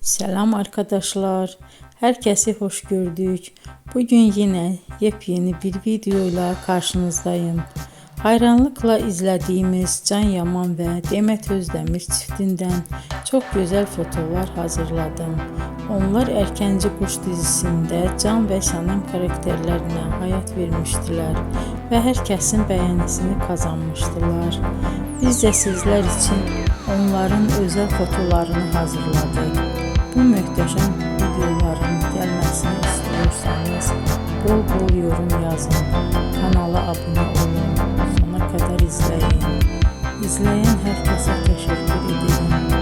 Selam arkadaşlar. Herkesi hoş gördük. Bugün yine yepyeni bir videoyla karşınızdayım. Hayranlıkla izlediğimiz Can Yaman ve Demet Özdemir çiftinden çok güzel fotolar hazırladım. Onlar Erkenci Kuş dizisinde Can ve Sənem karakterlerine hayat vermiştiler ve herkesin beğenisini kazanmıştılar. Biz de sizler için onların özel fotolarını hazırladık. Bu möhtəşəm videoların gəlməsini istiyorsanız bol bol yorum yazın, kanala abone olun, sona kadar izleyin. İzleyen herkese teşekkür ederim.